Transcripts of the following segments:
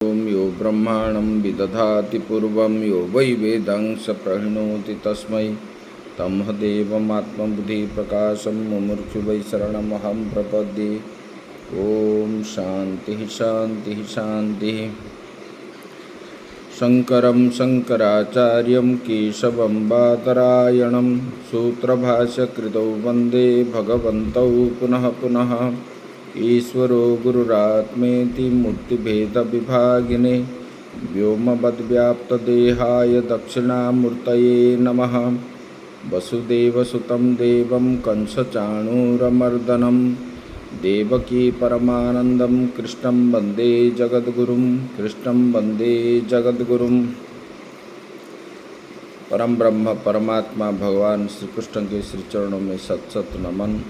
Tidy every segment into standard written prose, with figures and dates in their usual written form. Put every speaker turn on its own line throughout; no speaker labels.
यो ब्रह्माणं विदधाति पूर्वं यो वै वेदांश प्रणोति तस्मै तमहदेवमात्मबुद्धिप्रकाशं मुमुक्षु वै शरणमहं प्रपद्ये। ॐ शान्तिः शान्तिः शान्तिः। शङ्करं शङ्कराचार्यं केशवं बादरायणं सूत्रभाष्यकृतौ वन्दे भगवन्तौ पुनः पुनः। ईश्वरो गुरुरात्मेति मूर्तिभेदविभागिने व्योमवद्व्याप्तदेहाय दक्षिणामूर्तये नमः। वसुदेवसुतं देवं कंसचाणूरमर्दनं देवकी परमानन्दं कृष्णं वन्दे जगद्गुरुं परम ब्रह्म परमात्मा भगवान श्री कृष्ण के श्री चरणों में सत सत नमन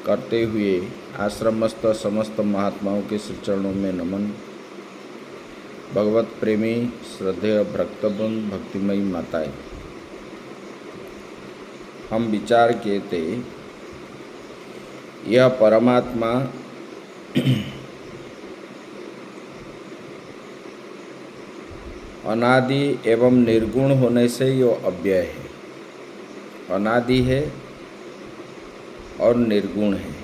करते हुए आश्रमस्थ समस्त महात्माओं के श्री चरणों में नमन। भगवत प्रेमी श्रद्धेय भक्तवृंद भक्तिमयी माताएं, हम विचार किए थे यह परमात्मा अनादि एवं निर्गुण होने से यो अव्यय है, अनादि है और निर्गुण है,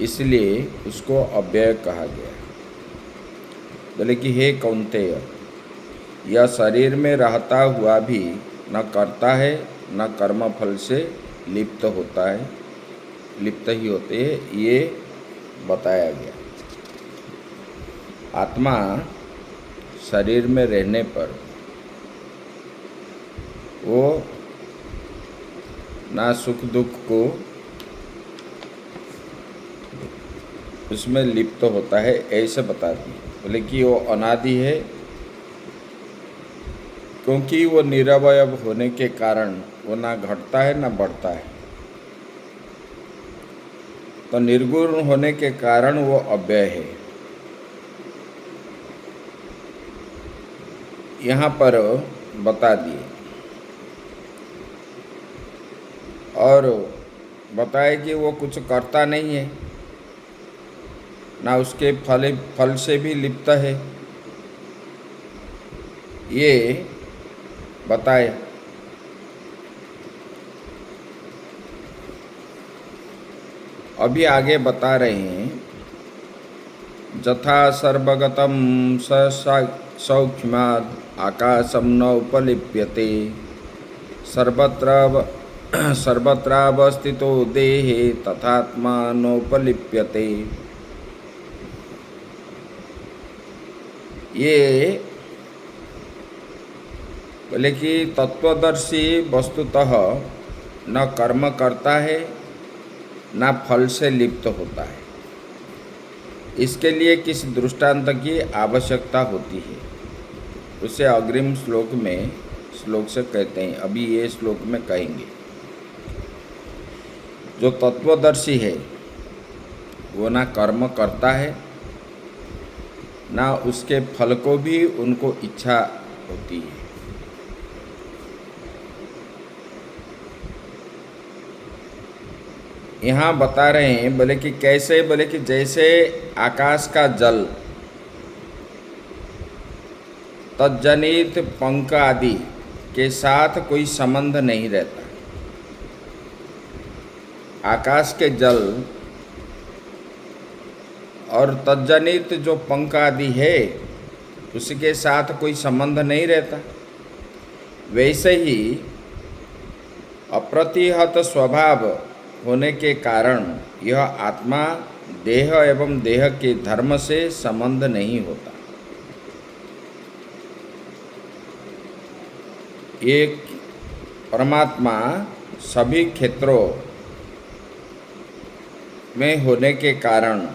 इसलिए उसको अव्यय कहा गया। बोले कि हे कौन्तेय, यह शरीर में रहता हुआ भी न करता है न कर्म फल से लिप्त होता है, लिप्त ही होते हैं, ये बताया गया। आत्मा शरीर में रहने पर वो ना सुख दुख को उसमें लिप्त होता है, ऐसे बता दी। बोले कि वो अनादि है, क्योंकि वो निरवयव होने के कारण वो ना घटता है ना बढ़ता है। तो निर्गुण होने के कारण वो अव्यय है। यहाँ पर बता दिए और बताए कि वो कुछ करता नहीं है, ना उसके फल से भी लिप्त है, ये बताए। अभी आगे बता रहे हैं, जथा सर्वगतं सौक्ष्म्याद् आकाशं न उपलिप्यते सर्वत्रावस्थितो देहे तथात्मा नोपलिप्यते। ये बोले कि तत्वदर्शी वस्तुतः न कर्म करता है न फल से लिप्त होता है। इसके लिए किस दृष्टांत की आवश्यकता होती है, उसे अग्रिम श्लोक से कहते हैं। अभी ये श्लोक में कहेंगे। जो तत्वदर्शी है वो ना कर्म करता है ना उसके फल को भी उनको इच्छा होती है। यहाँ बता रहे हैं, बोले कि कैसे, बोले कि जैसे आकाश का जल तज्जनित पंख आदि के साथ कोई संबंध नहीं रहता। आकाश के जल और तज्जनित जो पंख आदि है उसके साथ कोई संबंध नहीं रहता। वैसे ही अप्रतिहत स्वभाव होने के कारण यह आत्मा देह एवं देह के धर्म से संबंध नहीं होता। एक परमात्मा सभी क्षेत्रों में होने के कारण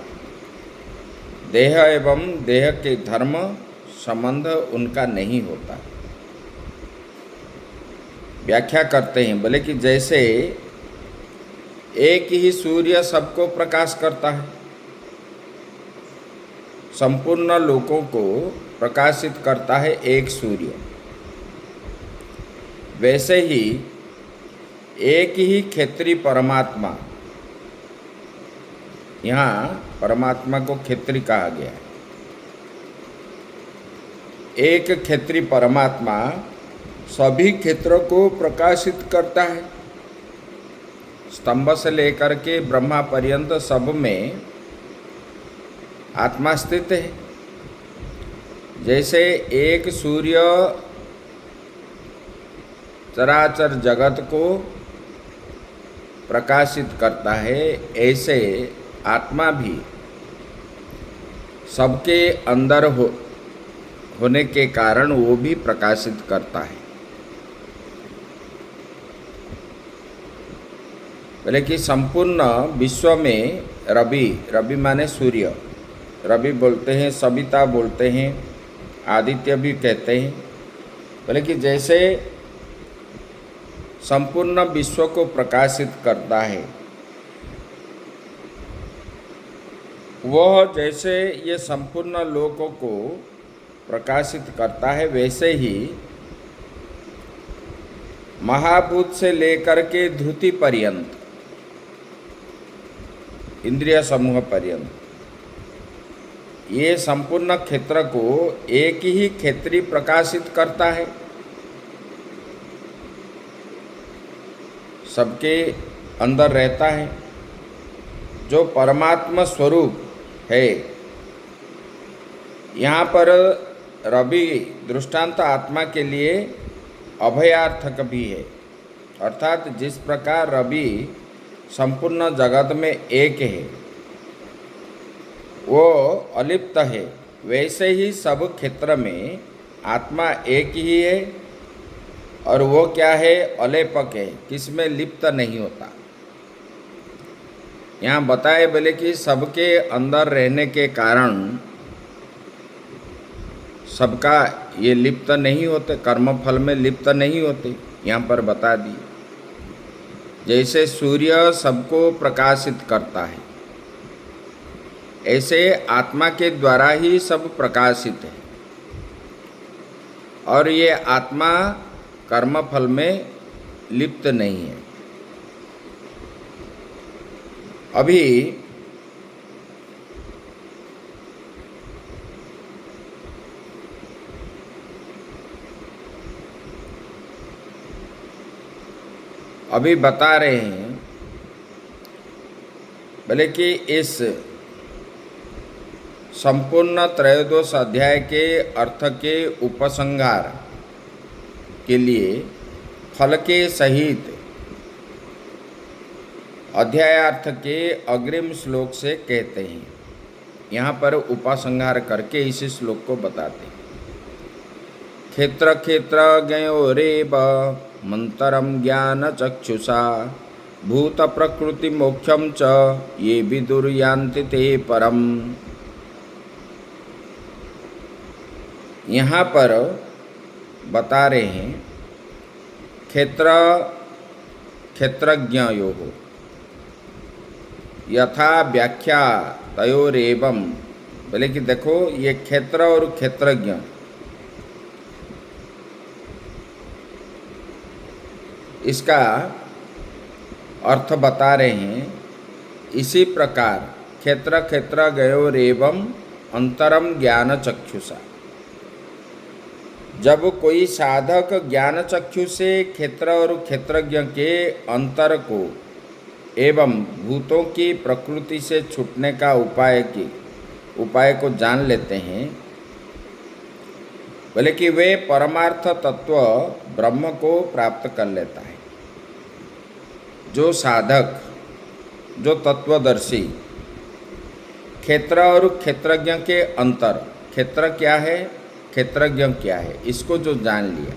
देह एवं देह के धर्म संबंध उनका नहीं होता। व्याख्या करते हैं, बोले कि जैसे एक ही सूर्य सबको प्रकाश करता है, संपूर्ण लोकों को प्रकाशित करता है एक सूर्य, वैसे ही एक ही क्षेत्रीय परमात्मा यहाँ परमात्मा को क्षेत्री कहा गया है। एक क्षेत्री परमात्मा सभी क्षेत्रों को प्रकाशित करता है। स्तंभ से लेकर के ब्रह्मा पर्यंत सब में आत्मा स्थित है। जैसे एक सूर्य चराचर जगत को प्रकाशित करता है, ऐसे आत्मा भी सबके अंदर होने के कारण वो भी प्रकाशित करता है। बोले कि संपूर्ण विश्व में रवि माने सूर्य, रवि बोलते हैं, सविता बोलते हैं, आदित्य भी कहते हैं। बोले कि जैसे संपूर्ण विश्व को प्रकाशित करता है, वह जैसे ये संपूर्ण लोकों को प्रकाशित करता है, वैसे ही महाभूत से लेकर के धृति पर्यंत, इंद्रिय समूह पर्यंत, ये संपूर्ण क्षेत्र को एक ही क्षेत्री प्रकाशित करता है। सबके अंदर रहता है। जो परमात्मा स्वरूप है, यहाँ पर रवि दृष्टांत आत्मा के लिए अभयार्थक भी है। अर्थात जिस प्रकार रवि संपूर्ण जगत में एक है, वो अलिप्त है, वैसे ही सब क्षेत्र में आत्मा एक ही है और वो क्या है, अलेपक है, किसमें लिप्त नहीं होता। यहाँ बताए बोले कि सबके अंदर रहने के कारण सबका ये लिप्त नहीं होते, कर्मफल में लिप्त नहीं होते। यहाँ पर बता दी जैसे सूर्य सबको प्रकाशित करता है, ऐसे आत्मा के द्वारा ही सब प्रकाशित है और ये आत्मा कर्मफल में लिप्त नहीं है। अभी बता रहे हैं बोले कि इस संपूर्ण त्रयोदश अध्याय के अर्थ के उपसंहार के लिए फल के सहित अध्यायार्थ के अग्रिम श्लोक से कहते हैं। यहाँ पर उपसंहार करके इसी श्लोक को बताते हैं। क्षेत्र क्षेत्रज्ञयोरेव मंतरम ज्ञान चक्षुषा भूत प्रकृति मोक्षम च ये विदुर्यान्ति ते परम। यहाँ पर बता रहे हैं क्षेत्रज्ञयोः यथा व्याख्या तयोरेवं। बोले कि देखो ये क्षेत्र और क्षेत्रज्ञ, इसका अर्थ बता रहे हैं। इसी प्रकार क्षेत्र क्षेत्रज्ञयोरेवं अंतरम ज्ञान चक्षुषा, जब कोई साधक ज्ञान चक्षु से क्षेत्र और क्षेत्रज्ञ के अंतर को एवं भूतों की प्रकृति से छूटने का उपाय को जान लेते हैं, बोले कि वे परमार्थ तत्व ब्रह्म को प्राप्त कर लेता है। जो साधक, जो तत्वदर्शी क्षेत्र और क्षेत्रज्ञ के अंतर, क्षेत्र क्या है, क्षेत्रज्ञ क्या है, इसको जो जान लिया,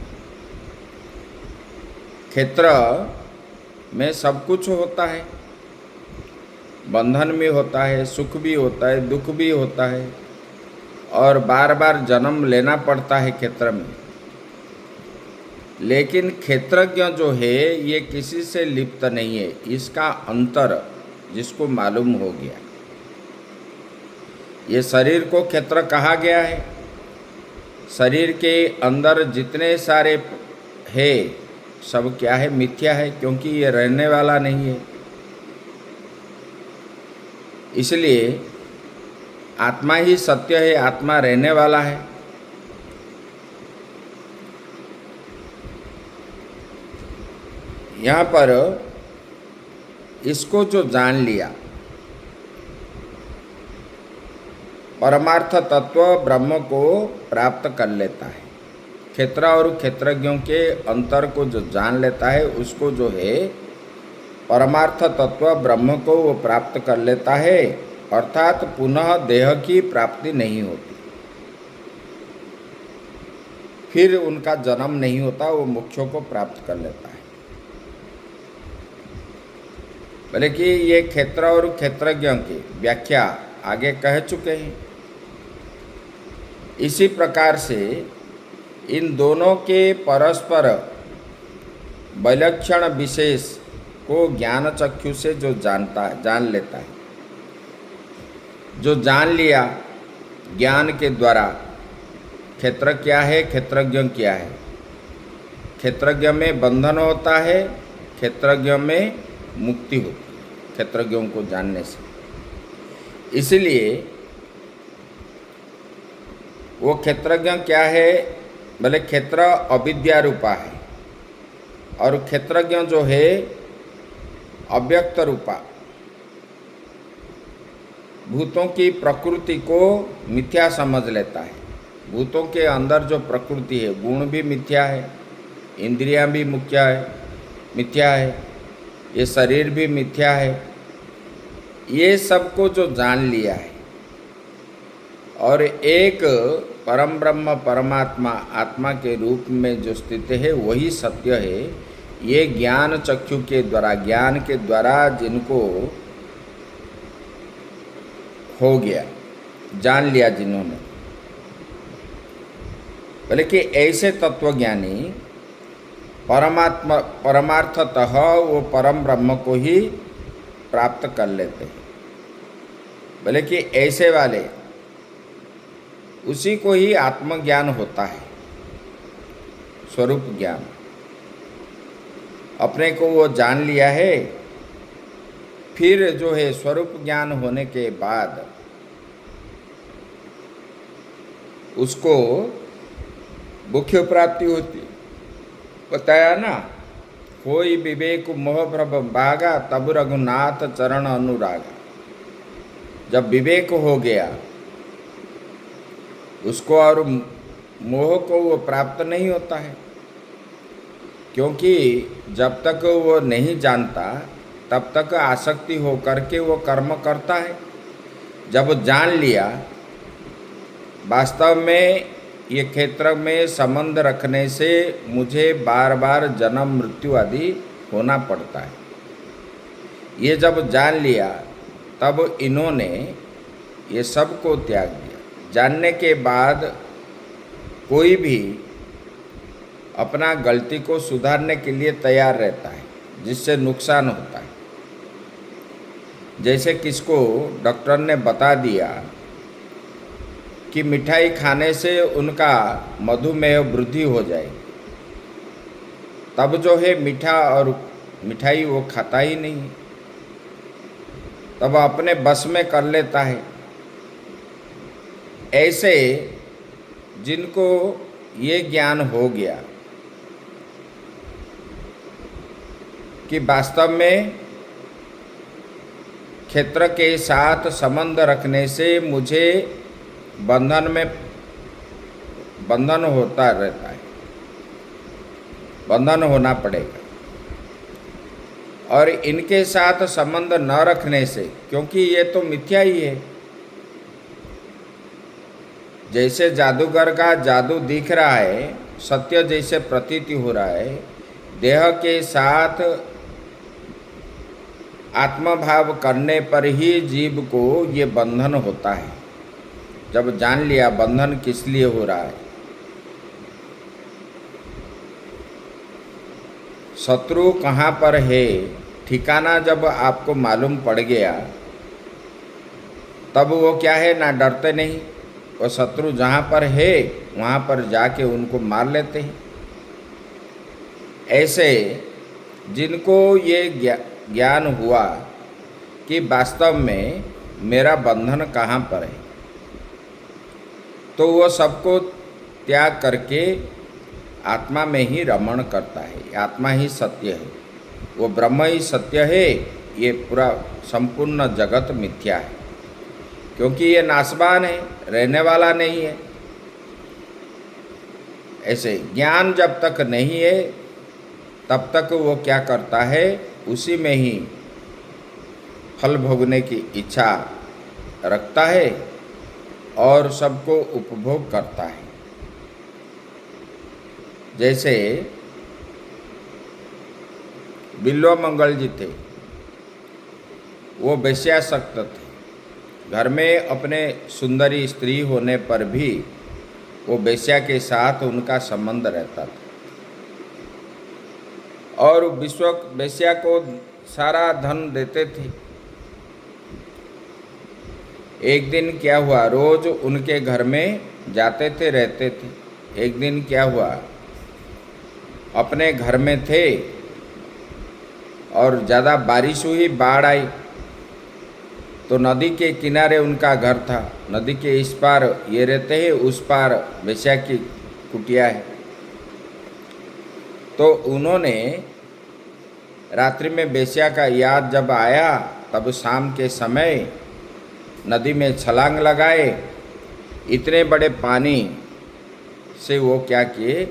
क्षेत्र में सब कुछ होता है, बंधन भी होता है, सुख भी होता है, दुख भी होता है और बार बार जन्म लेना पड़ता है क्षेत्र में। लेकिन क्षेत्रज्ञ जो है ये किसी से लिप्त नहीं है। इसका अंतर जिसको मालूम हो गया, ये शरीर को क्षेत्र कहा गया है। शरीर के अंदर जितने सारे है सब क्या है, मिथ्या है, क्योंकि ये रहने वाला नहीं है। इसलिए आत्मा ही सत्य है, आत्मा रहने वाला है। यहाँ पर इसको जो जान लिया, परमार्थ तत्व ब्रह्म को प्राप्त कर लेता है। क्षेत्र और क्षेत्रज्ञों के अंतर को जो जान लेता है, उसको जो है परमार्थ तत्व ब्रह्म को वो प्राप्त कर लेता है, अर्थात पुनः देह की प्राप्ति नहीं होती, फिर उनका जन्म नहीं होता, वो मोक्षों को प्राप्त कर लेता है। भले कि ये क्षेत्र और क्षेत्रज्ञों की व्याख्या आगे कह चुके हैं। इसी प्रकार से इन दोनों के परस्पर विलक्षण विशेष को ज्ञान चक्षु से जो जान लेता है, जो जान लिया ज्ञान के द्वारा, क्षेत्र क्या है, क्षेत्रज्ञ क्या है। क्षेत्रज्ञ में बंधन होता है, क्षेत्रज्ञ में मुक्ति होती है, क्षेत्रज्ञों को जानने से। इसलिए वो क्षेत्रज्ञ क्या है, भले क्षेत्र अविद्या रूपा है और क्षेत्रज्ञ जो है अव्यक्त रूपा, भूतों की प्रकृति को मिथ्या समझ लेता है। भूतों के अंदर जो प्रकृति है, गुण भी मिथ्या है, इंद्रियां भी मिथ्या है, ये शरीर भी मिथ्या है। ये सबको जो जान लिया है और एक परम ब्रह्म परमात्मा आत्मा के रूप में जो स्थित है वही सत्य है, ये ज्ञान चक्षु के द्वारा, ज्ञान के द्वारा जिनको हो गया, जान लिया जिन्होंने, बोले कि ऐसे तत्वज्ञानी परमार्थतः वो परम ब्रह्म को ही प्राप्त कर लेते हैं। बोले कि ऐसे वाले उसी को ही आत्मज्ञान होता है, स्वरूप ज्ञान। अपने को वो जान लिया है, फिर जो है स्वरूप ज्ञान होने के बाद उसको मुख्य प्राप्ति होती। बताया ना, कोई विवेक मोह प्रभ भागा, तब रघुनाथ चरण अनुरागा। जब विवेक हो गया उसको और मोह को वो प्राप्त नहीं होता है, क्योंकि जब तक वो नहीं जानता तब तक आसक्ति हो करके वो कर्म करता है। जब जान लिया वास्तव में ये क्षेत्र में संबंध रखने से मुझे बार बार जन्म मृत्यु आदि होना पड़ता है, ये जब जान लिया तब इन्होंने ये सब को त्याग दिया। जानने के बाद कोई भी अपना गलती को सुधारने के लिए तैयार रहता है, जिससे नुकसान होता है। जैसे किसको डॉक्टर ने बता दिया कि मिठाई खाने से उनका मधुमेह वृद्धि हो जाएगी, तब जो है मीठा और मिठाई वो खाता ही नहीं, तब अपने बस में कर लेता है। ऐसे जिनको ये ज्ञान हो गया कि वास्तव में क्षेत्र के साथ संबंध रखने से मुझे बंधन होता रहता है, बंधन होना पड़ेगा। और इनके साथ संबंध न रखने से, क्योंकि ये तो मिथ्या ही है, जैसे जादूगर का जादू दिख रहा है, सत्य जैसे प्रतीति हो रहा है, देह के साथ आत्मभाव करने पर ही जीव को ये बंधन होता है। जब जान लिया बंधन किस लिए हो रहा है, शत्रु कहाँ पर है, ठिकाना जब आपको मालूम पड़ गया, तब वो क्या है, ना डरते नहीं, वो शत्रु जहाँ पर है वहाँ पर जाके उनको मार लेते हैं। ऐसे जिनको ये ज्ञान हुआ कि वास्तव में मेरा बंधन कहाँ पर है। तो वो सबको त्याग करके आत्मा में ही रमण करता है। आत्मा ही सत्य है, वो ब्रह्म ही सत्य है। ये पूरा संपूर्ण जगत मिथ्या है, क्योंकि ये नाशवान है, रहने वाला नहीं है। ऐसे ज्ञान जब तक नहीं है तब तक वो क्या करता है, उसी में ही फल भोगने की इच्छा रखता है और सबको उपभोग करता है। जैसे बिल्वमंगल जी थे, वो वेश्यासक्त थे। घर में अपने सुंदरी स्त्री होने पर भी वो वेश्या के साथ उनका संबंध रहता था और वेश्या को सारा धन देते थे। एक दिन क्या हुआ, रोज उनके घर में जाते थे, रहते थे। एक दिन क्या हुआ, अपने घर में थे और ज़्यादा बारिश हुई, बाढ़ आई, तो नदी के किनारे उनका घर था। नदी के इस पार ये रहते हैं, उस पार वेश्या की कुटिया है। तो उन्होंने रात्रि में वेश्या का याद जब आया, तब शाम के समय नदी में छलांग लगाए। इतने बड़े पानी से वो क्या किए,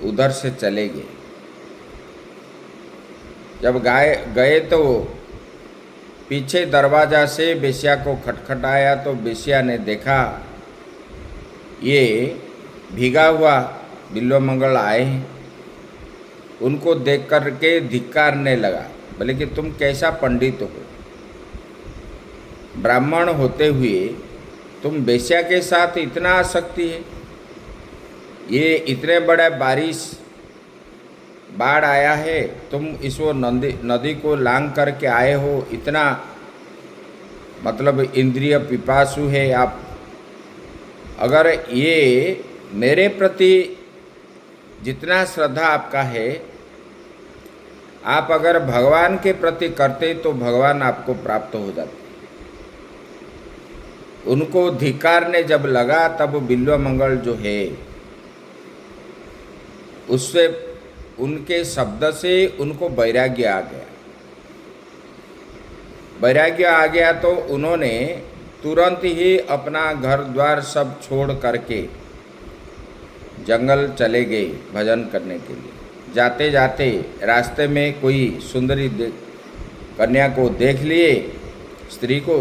उधर से चले गए। जब गए तो पीछे दरवाजा से वेश्या को खटखटाया, तो वेश्या ने देखा ये भीगा हुआ बिल्वमंगल आए हैं। उनको देख कर के धिक्कारने लगा, बोले कि तुम कैसा पंडित हो, ब्राह्मण होते हुए तुम वेश्या के साथ इतना आसक्ति है। ये इतने बड़ा बाढ़ आया है, तुम इसको नदी को लांग करके आए हो, इतना मतलब इंद्रिय पिपासु है आप। अगर ये मेरे प्रति जितना श्रद्धा आपका है, आप अगर भगवान के प्रति करते तो भगवान आपको प्राप्त हो जाते। उनको धिक्कारने जब लगा, तब बिल्वमंगल जो है उससे, उनके शब्द से उनको वैराग्य आ गया। वैराग्य आ गया तो उन्होंने तुरंत ही अपना घर द्वार सब छोड़ करके जंगल चले गए भजन करने के लिए। जाते जाते रास्ते में कोई सुंदरी कन्या को देख लिए, स्त्री को,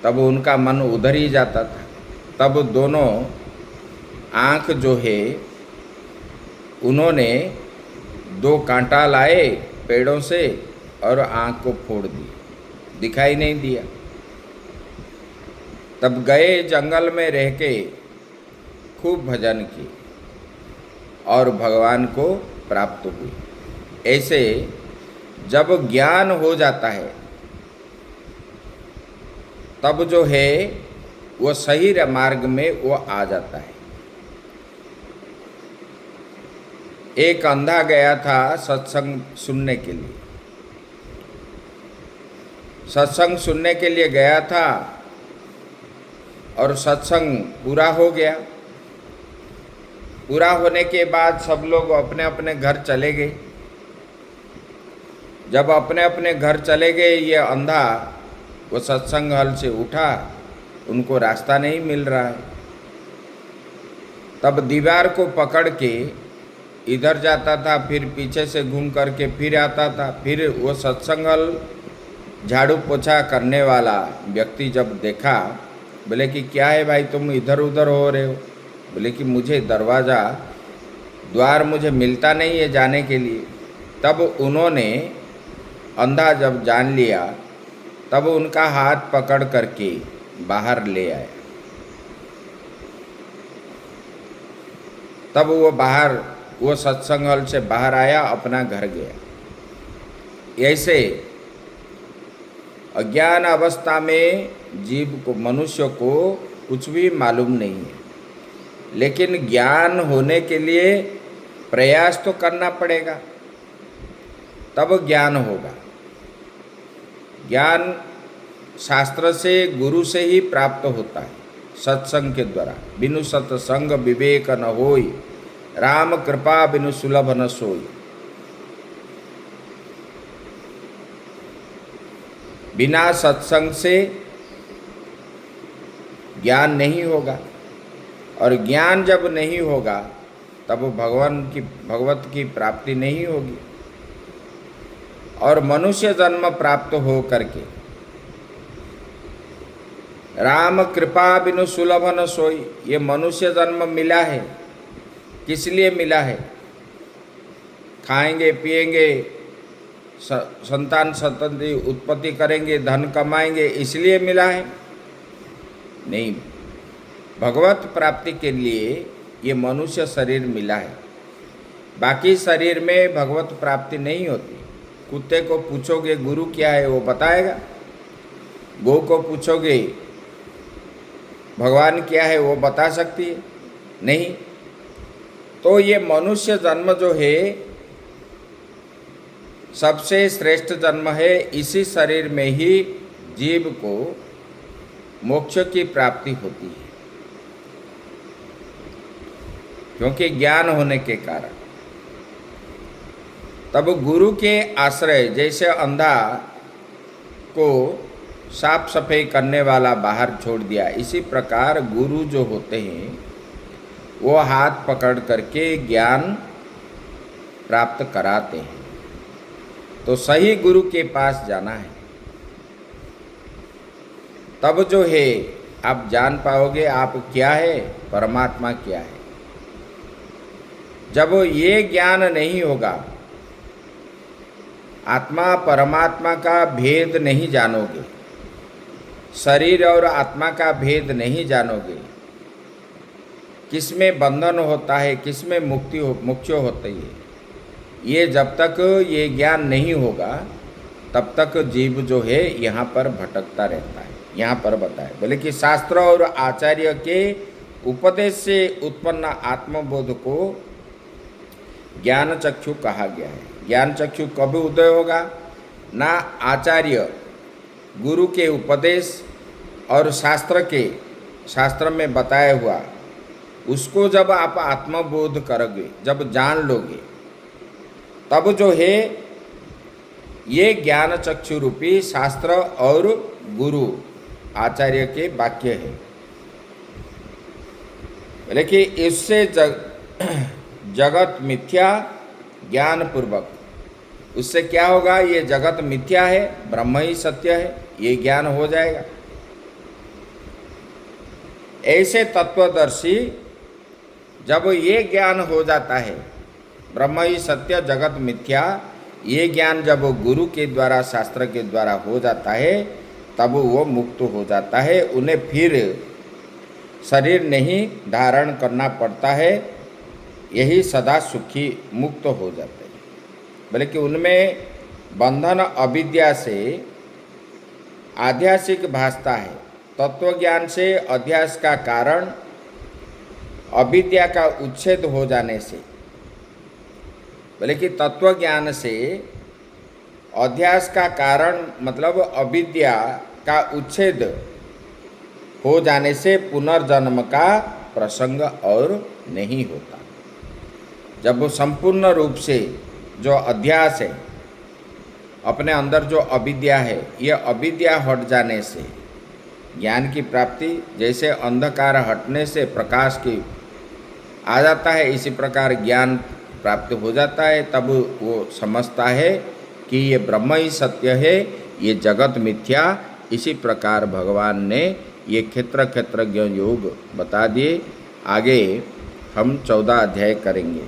तब उनका मन उधर ही जाता था। तब दोनों आँख जो है, उन्होंने 2 कांटा लाए पेड़ों से और आँख को फोड़ दी, दिखाई नहीं दिया। तब गए जंगल में रह के खूब भजन किए और भगवान को प्राप्त हुए। ऐसे जब ज्ञान हो जाता है, तब जो है वो सही मार्ग में वो आ जाता है। एक अंधा गया था सत्संग सुनने के लिए। सत्संग सुनने के लिए गया था और सत्संग पूरा हो गया। पूरा होने के बाद सब लोग अपने अपने घर चले गए। जब अपने अपने घर चले गए, ये अंधा वो सत्संग हल से उठा, उनको रास्ता नहीं मिल रहा है। तब दीवार को पकड़ के इधर जाता था, फिर पीछे से घूम करके फिर आता था। फिर वो सत्संग हल झाड़ू पोछा करने वाला व्यक्ति जब देखा, बोले कि क्या है भाई, तुम इधर उधर हो रहे हो। बोले कि मुझे द्वार मुझे मिलता नहीं है जाने के लिए। तब उन्होंने, अंधा जब जान लिया, तब उनका हाथ पकड़ करके बाहर ले आया। तब वो सत्संग हल से बाहर आया, अपना घर गया। ऐसे अज्ञान अवस्था में जीव को, मनुष्य को कुछ भी मालूम नहीं है, लेकिन ज्ञान होने के लिए प्रयास तो करना पड़ेगा, तब ज्ञान होगा। ज्ञान शास्त्र से, गुरु से ही प्राप्त होता है, सत्संग के द्वारा। बिनु सत्संग विवेक न होई, राम कृपा बिनु सुलभ न सोई। बिना सत्संग से ज्ञान नहीं होगा, और ज्ञान जब नहीं होगा तब भगवत की प्राप्ति नहीं होगी। और मनुष्य जन्म प्राप्त हो करके राम कृपा बिनु सुलभ न सोई, ये मनुष्य जन्म मिला है, किस लिए मिला है? खाएंगे पिएंगे, संतान संतति उत्पत्ति करेंगे, धन कमाएंगे, इसलिए मिला है? नहीं, भगवत प्राप्ति के लिए ये मनुष्य शरीर मिला है। बाकी शरीर में भगवत प्राप्ति नहीं होती। कुत्ते को पूछोगे गुरु क्या है, वो बताएगा। गौ को पूछोगे भगवान क्या है, वो बता सकती है? नहीं। तो ये मनुष्य जन्म जो है सबसे श्रेष्ठ जन्म है। इसी शरीर में ही जीव को मोक्ष की प्राप्ति होती है, क्योंकि ज्ञान होने के कारण। तब गुरु के आश्रय, जैसे अंधा को साफ सफाई करने वाला बाहर छोड़ दिया, इसी प्रकार गुरु जो होते हैं वो हाथ पकड़ करके ज्ञान प्राप्त कराते हैं। तो सही गुरु के पास जाना है, तब जो है आप जान पाओगे आप क्या है, परमात्मा क्या है। जब ये ज्ञान नहीं होगा, आत्मा परमात्मा का भेद नहीं जानोगे, शरीर और आत्मा का भेद नहीं जानोगे, किसमें बंधन होता है, किसमें मोक्ष होती है, ये जब तक ये ज्ञान नहीं होगा तब तक जीव जो है यहाँ पर भटकता रहता है। यहाँ पर बताए बोले कि शास्त्र और आचार्य के उपदेश से उत्पन्न आत्मबोध को ज्ञान चक्षु कहा गया है। ज्ञान चक्षु कब उदय होगा? ना आचार्य गुरु के उपदेश और शास्त्र में बताया हुआ उसको जब आप आत्मबोध करोगे, जब जान लोगे, तब जो है ये ज्ञान चक्षु रूपी शास्त्र और गुरु आचार्य के वाक्य है। लेकिन इससे जगत मिथ्या ज्ञान पूर्वक, उससे क्या होगा? ये जगत मिथ्या है, ब्रह्म ही सत्य है, ये ज्ञान हो जाएगा। ऐसे तत्वदर्शी जब ये ज्ञान हो जाता है, ब्रह्म ही सत्य जगत मिथ्या, ये ज्ञान जब गुरु के द्वारा शास्त्र के द्वारा हो जाता है, तब वो मुक्त हो जाता है। उन्हें फिर शरीर नहीं धारण करना पड़ता है, यही सदा सुखी मुक्त हो जाते हैं। बल्कि उनमें बंधन अविद्या से आध्यासिक भासता है। तत्वज्ञान से अध्यास का कारण अविद्या का उच्छेद हो जाने से, बल्कि तत्वज्ञान से अध्यास का कारण मतलब अविद्या का उच्छेद हो जाने से पुनर्जन्म का प्रसंग और नहीं होता। जब वो संपूर्ण रूप से जो अध्यास है, अपने अंदर जो अविद्या है, ये अविद्या हट जाने से ज्ञान की प्राप्ति, जैसे अंधकार हटने से प्रकाश की आ जाता है, इसी प्रकार ज्ञान प्राप्त हो जाता है। तब वो समझता है कि ये ब्रह्म ही सत्य है, ये जगत मिथ्या। इसी प्रकार भगवान ने ये क्षेत्रज्ञ योग बता दिए। आगे हम 14 अध्याय करेंगे।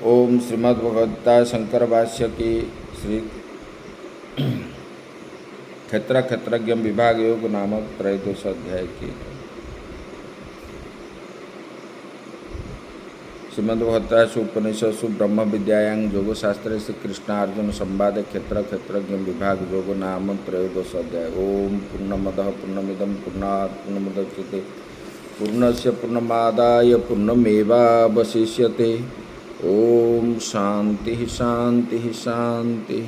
ओम श्रीमद्भगवद्गीता शंकर भाष्य की श्री क्षेत्रज्ञ विभाग योग नामक त्रयोदश अध्याय की श्रीमद्भगवद्गीता उपनिषदसु ब्रह्म विद्यायां योग शास्त्रे श्री कृष्णार्जुन संवादे क्षेत्रज्ञ विभाग योग नाम त्रयोदश अध्याय। ओम पूर्णमदः पूर्णमिदं पूर्णात् पूर्णमुदच्यते पूर्णस्य पूर्णमादाय पूर्णमेवावशिष्यते। ओम शांति शांति शांति।